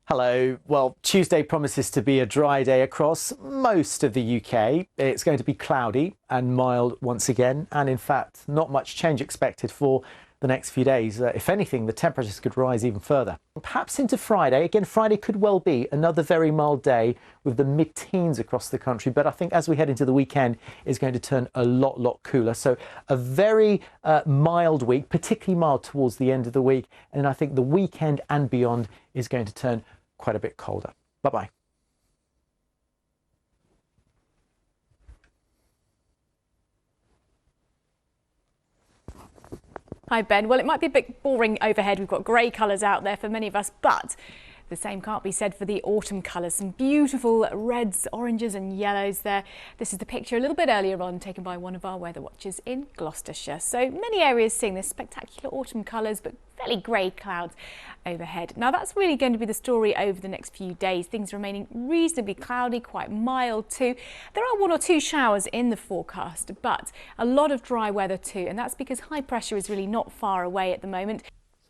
Hello. Well, Tuesday promises to be a dry day across most of the UK. It's going to be cloudy and mild once again, and in fact, not much change expected for the next few days. If anything, the temperatures could rise even further. Perhaps into Friday. Again, Friday could well be another very mild day with the mid-teens across the country. But I think as we head into the weekend, it's going to turn a lot cooler. So a very mild week, particularly mild towards the end of the week. And I think the weekend and beyond is going to turn quite a bit colder. Bye-bye. Hi Ben. Well, it might be a bit boring overhead. We've got grey colours out there for many of us, but the same can't be said for the autumn colours. Some beautiful reds, oranges and yellows there. This is the picture a little bit earlier on taken by one of our weather watchers in Gloucestershire. So many areas seeing this spectacular autumn colours, but fairly grey clouds overhead. Now that's really going to be the story over the next few days. Things remaining reasonably cloudy, quite mild too. There are one or two showers in the forecast, but a lot of dry weather too. And that's because high pressure is really not far away at the moment.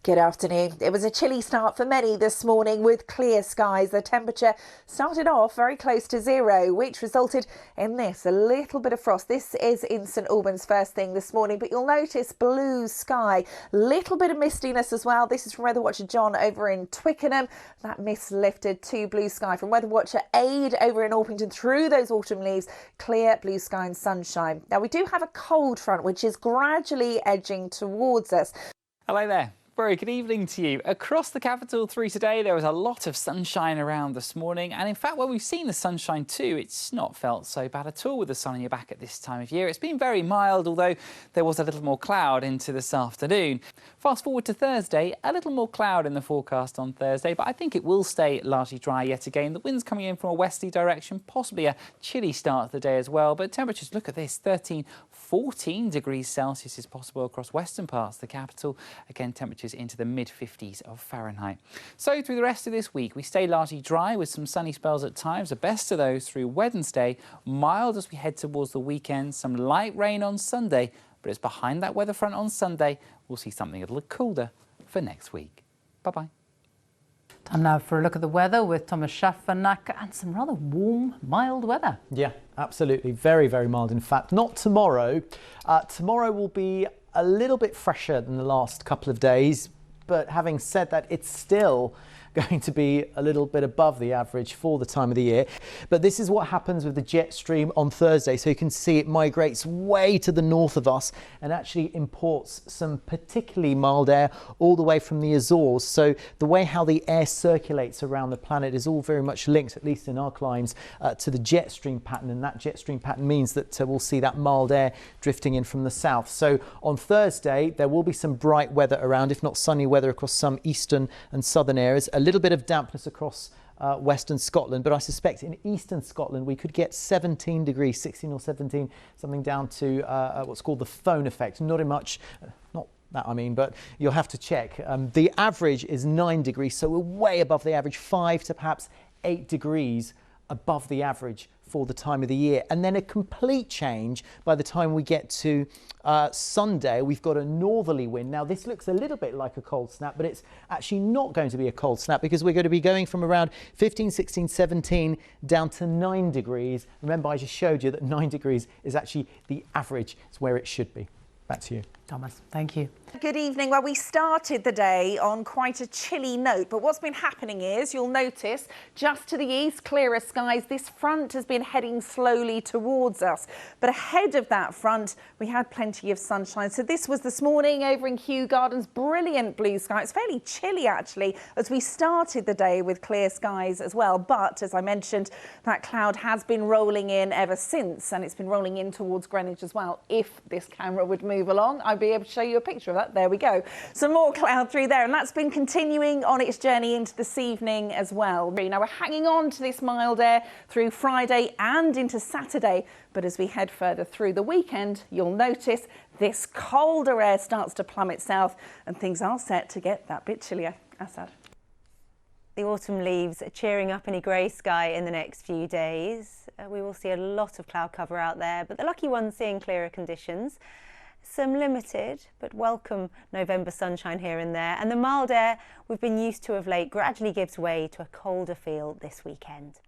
Good afternoon. It was a chilly start for many this morning with clear skies. The temperature started off very close to zero, which resulted in this, a little bit of frost. This is in St Albans first thing this morning, but you'll notice blue sky, little bit of mistiness as well. This is from weather watcher John over in Twickenham. That mist lifted to blue sky from weather watcher Aid over in Orpington through those autumn leaves, clear blue sky and sunshine. Now we do have a cold front which is gradually edging towards us. Hello there. Very good evening to you. Across the capital through today, there was a lot of sunshine around this morning. And in fact, where we've seen the sunshine too, it's not felt so bad at all with the sun on your back at this time of year. It's been very mild, although there was a little more cloud into this afternoon. Fast forward to Thursday, a little more cloud in the forecast on Thursday, but I think it will stay largely dry yet again. The wind's coming in from a westerly direction, possibly a chilly start to the day as well. But temperatures, look at this, 14 degrees Celsius is possible across western parts of the capital. Again, temperatures into the mid-50s of Fahrenheit. So through the rest of this week, we stay largely dry with some sunny spells at times, the best of those through Wednesday, mild as we head towards the weekend, some light rain on Sunday, but it's behind that weather front on Sunday. We'll see something a little cooler for next week. Bye-bye. Time now for a look at the weather with Thomas Schaffernack and some rather warm, mild weather. Yeah, absolutely. Very mild. In fact, not tomorrow. Tomorrow will be a little bit fresher than the last couple of days, but having said that, it's still going to be a little bit above the average for the time of the year. But this is what happens with the jet stream on Thursday. So you can see it migrates way to the north of us and actually imports some particularly mild air all the way from the Azores. So the way how the air circulates around the planet is all very much linked, at least in our climes, to the jet stream pattern. And that jet stream pattern means that we'll see that mild air drifting in from the south. So on Thursday, there will be some bright weather around, if not sunny weather across some eastern and southern areas. A little bit of dampness across western Scotland, but I suspect in eastern Scotland we could get 17 degrees, 16 or 17, something down to what's called the phone effect. Not in much, not that I mean, but you'll have to check. The average is 9 degrees, so we're way above the average, 5 to perhaps 8 degrees above the average for the time of the year. And then a complete change by the time we get to Sunday. We've got a northerly wind. Now this looks a little bit like a cold snap, but it's actually not going to be a cold snap because we're going to be going from around 15, 16, 17 down to 9 degrees. Remember, I just showed you that 9 degrees is actually the average. It's where it should be. Back to you. Thomas, thank you. Good evening. Well, we started the day on quite a chilly note, but what's been happening is, you'll notice, just to the east, clearer skies. This front has been heading slowly towards us, but ahead of that front, we had plenty of sunshine. So this was this morning over in Kew Gardens, brilliant blue sky. It's fairly chilly, actually, as we started the day with clear skies as well. But, as I mentioned, that cloud has been rolling in ever since, and it's been rolling in towards Greenwich as well. If this camera would move along, I'd be able to show you a picture of that. There we go. Some more cloud through there, and that's been continuing on its journey into this evening as well. Now we're hanging on to this mild air through Friday and into Saturday, but as we head further through the weekend, you'll notice this colder air starts to plummet south and things are set to get that bit chillier. Assad. The autumn leaves are cheering up in a grey sky in the next few days. We will see a lot of cloud cover out there, but the lucky ones seeing clearer conditions. Some limited but welcome November sunshine here and there, and the mild air we've been used to of late gradually gives way to a colder feel this weekend.